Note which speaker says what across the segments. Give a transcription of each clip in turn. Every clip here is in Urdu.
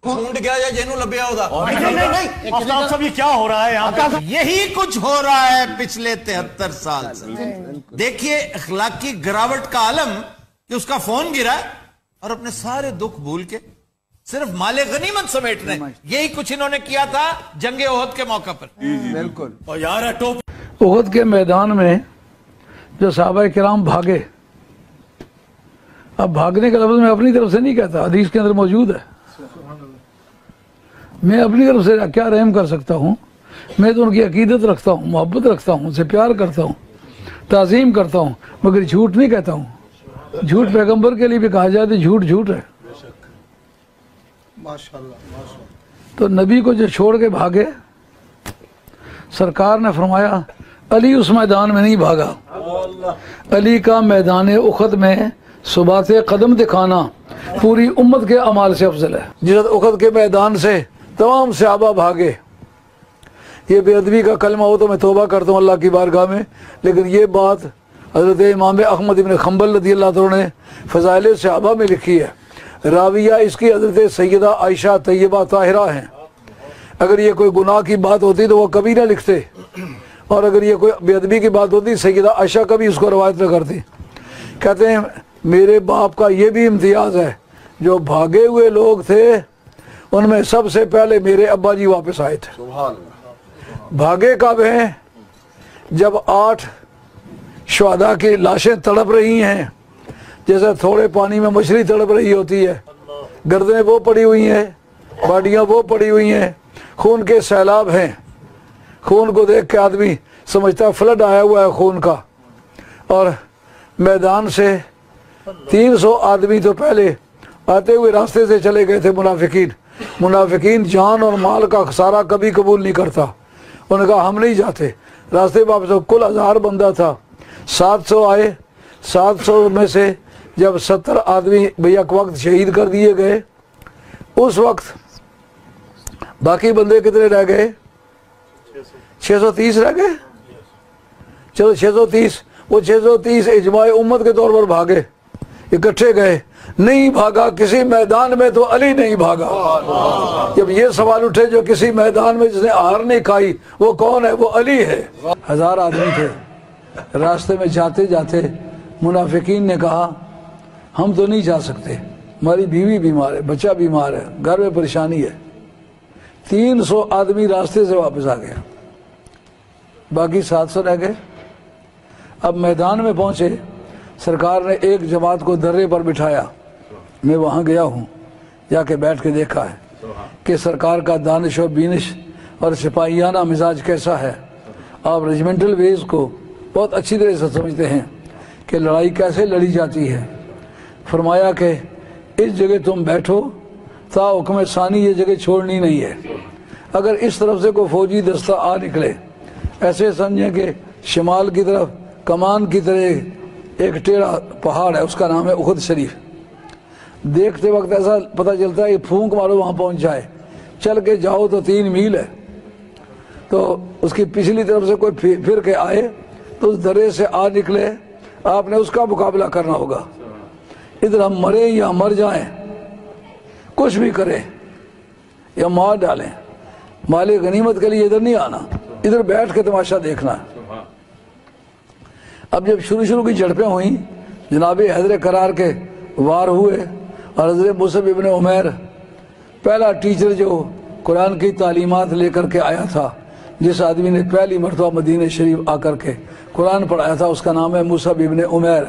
Speaker 1: ڈھونڈ گیا یا جنوں لبیا ہودا
Speaker 2: نہیں استاد صاحب یہ کیا ہو رہا ہے یہاں پہ؟
Speaker 3: یہی کچھ ہو رہا ہے پچھلے 73 سال سے۔ دیکھیے اخلاقی گراوٹ کا عالم کہ اس کا فون گرا ہے اور اپنے سارے دکھ بھول کے صرف مال غنیمت سمیٹ رہے ہیں۔ یہی کچھ انہوں نے کیا تھا جنگ احد کے موقع پر۔
Speaker 2: بالکل۔ اور یار ٹوپ
Speaker 4: احد کے میدان میں جو صحابہ کرام بھاگے، اب بھاگنے کا لفظ میں اپنی طرف سے نہیں کہتا، حدیث کے اندر موجود ہے۔ میں اپنی طرف سے کیا رحم کر سکتا ہوں؟ میں تو ان کی عقیدت رکھتا ہوں، محبت رکھتا ہوں، ان سے پیار کرتا ہوں، تعظیم کرتا ہوں، مگر جھوٹ نہیں کہتا ہوں۔ جھوٹ پیغمبر کے لیے بھی کہا جائے تو جھوٹ جھوٹ ہے۔ تو نبی کو جو چھوڑ کے بھاگے، سرکار نے فرمایا علی اس میدان میں نہیں بھاگا، علی کا میدان احد میں ثبات قدم دکھانا پوری امت کے اعمال سے افضل ہے۔ جس احد کے میدان سے تمام صحابہ بھاگے، یہ بے ادبی کا کلمہ ہو تو میں توبہ کرتا ہوں اللہ کی بارگاہ میں، لیکن یہ بات حضرت امام احمد بن حنبل رضی اللہ عنہ نے فضائل صحابہ میں لکھی ہے۔ راویہ اس کی حضرت سیدہ عائشہ طیبہ طاہرہ ہیں۔ اگر یہ کوئی گناہ کی بات ہوتی تو وہ کبھی نہ لکھتے، اور اگر یہ کوئی بے ادبی کی بات ہوتی سیدہ عائشہ کبھی اس کو روایت نہ کرتی۔ کہتے ہیں میرے باپ کا یہ بھی امتیاز ہے، جو بھاگے ہوئے لوگ تھے ان میں سب سے پہلے میرے ابا جی واپس آئے تھے۔ بھاگے کب ہیں؟ جب 8 شہداء کی لاشیں تڑپ رہی ہیں، جیسے تھوڑے پانی میں مچھلی تڑپ رہی ہوتی ہے، گردنیں وہ پڑی ہوئی ہیں، باڈیاں وہ پڑی ہوئی ہیں، خون کے سیلاب ہیں، خون کو دیکھ کے آدمی سمجھتا فلڈ آیا ہوا ہے خون کا۔ اور میدان سے 300 آدمی تو پہلے آتے ہوئے راستے سے چلے گئے تھے منافقین جان اور مال کا خسارہ کبھی قبول نہیں کرتا۔ انہوں نے کہا ہم نہیں جاتے، راستے واپس کل 1000 بندہ تھا، 700 آئے، 700 میں سے جب 70 آدمی بیک وقت شہید کر دیے گئے، اس وقت باقی بندے کتنے رہ گئے؟ 630 رہ گئے۔ چلو 630، وہ 630 اجماع امت کے طور پر بھاگے، اکٹھے گئے، نہیں بھاگا کسی میدان میں تو علی نہیں بھاگا۔ جب یہ سوال اٹھے جو کسی میدان میں جس نے ہار نہیں کھائی وہ کون ہے؟ وہ علی ہے۔ 1000 آدمی تھے، راستے میں جاتے جاتے منافقین نے کہا ہم تو نہیں جا سکتے، ہماری بیوی بیمار ہے، بچہ بیمار ہے، گھر میں پریشانی ہے۔ 300 آدمی راستے سے واپس آ گیا، باقی 700 رہ گئے۔ اب میدان میں پہنچے، سرکار نے ایک جماعت کو درے پر بٹھایا، میں وہاں گیا ہوں، جا کے بیٹھ کے دیکھا ہے کہ سرکار کا دانش و بینش اور سپاہیانہ مزاج کیسا ہے۔ آپ ریجمنٹل ویز کو بہت اچھی طرح سے سمجھتے ہیں کہ لڑائی کیسے لڑی جاتی ہے۔ فرمایا کہ اس جگہ تم بیٹھو، تا حکم ثانی یہ جگہ چھوڑنی نہیں ہے۔ اگر اس طرف سے کوئی فوجی دستہ آ نکلے، ایسے سمجھیں کہ شمال کی طرف کمان کی طرح ایک ٹیڑھا پہاڑ ہے، اس کا نام ہے احد شریف۔ دیکھتے وقت ایسا پتہ چلتا ہے کہ پھونک مارو وہاں پہنچ جائے، چل کے جاؤ تو 3 میل ہے۔ تو اس کی پچھلی طرف سے کوئی پھر کے آئے تو اس درے سے آ نکلے، آپ نے اس کا مقابلہ کرنا ہوگا۔ ادھر ہم مریں یا مر جائیں، کچھ بھی کریں یا مار ڈالیں، مال غنیمت کے لیے ادھر نہیں آنا، ادھر بیٹھ کے تماشا دیکھنا ہے۔ اب جب شروع کی جھڑپیں ہوئیں، جناب حیدر کرار کے وار ہوئے، اور حضرت مصعب ابن عمیر پہلا ٹیچر جو قرآن کی تعلیمات لے کر کے آیا تھا، جس آدمی نے پہلی مرتبہ مدینہ شریف آ کر کے قرآن پڑھایا تھا، اس کا نام ہے مصعب ابن عمیر۔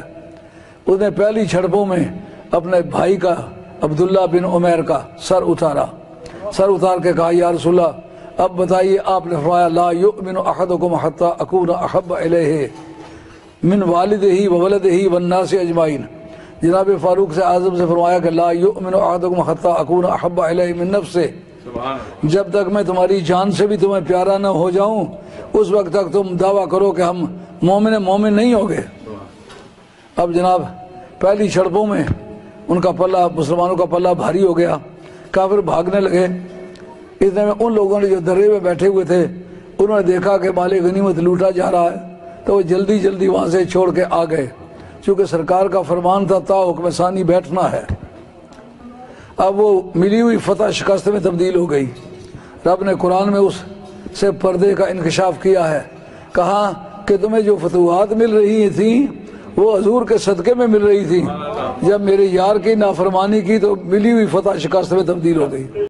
Speaker 4: اس نے پہلی جھڑپوں میں اپنے بھائی کا عبداللہ بن عمیر کا سر اتار کے کہا یا رسول اللہ اب بتائیے۔ آپ نے فرمایا لا یؤمن احدکم حتی اکون احب الیہ من والدہ وولدہ والناس اجمعین۔ جناب فاروق سے اعظم سے فرمایا کہ لا یؤمن احدکم حتی اکون احب الیہ من نفسہ، جب تک میں تمہاری جان سے بھی تمہیں پیارا نہ ہو جاؤں اس وقت تک تم دعویٰ کرو کہ ہم مومن نہیں ہوگے۔ اب جناب پہلی جھڑپوں میں ان کا پلہ، مسلمانوں کا پلہ بھاری ہو گیا، کافر بھاگنے لگے۔ اتنے میں ان لوگوں نے جو درے میں بیٹھے ہوئے تھے انہوں نے دیکھا کہ مال غنیمت لوٹا جا رہا ہے، تو وہ جلدی وہاں سے چھوڑ کے آ گئے، چونکہ سرکار کا فرمان تھا تا حکم ثانی بیٹھنا ہے۔ اب وہ ملی ہوئی فتح شکست میں تبدیل ہو گئی۔ رب نے قرآن میں اس سے پردے کا انکشاف کیا ہے، کہا کہ تمہیں جو فتوحات مل رہی تھیں وہ حضور کے صدقے میں مل رہی تھی، جب میرے یار کی نافرمانی کی تو ملی ہوئی فتح شکست میں تبدیل ہو گئی۔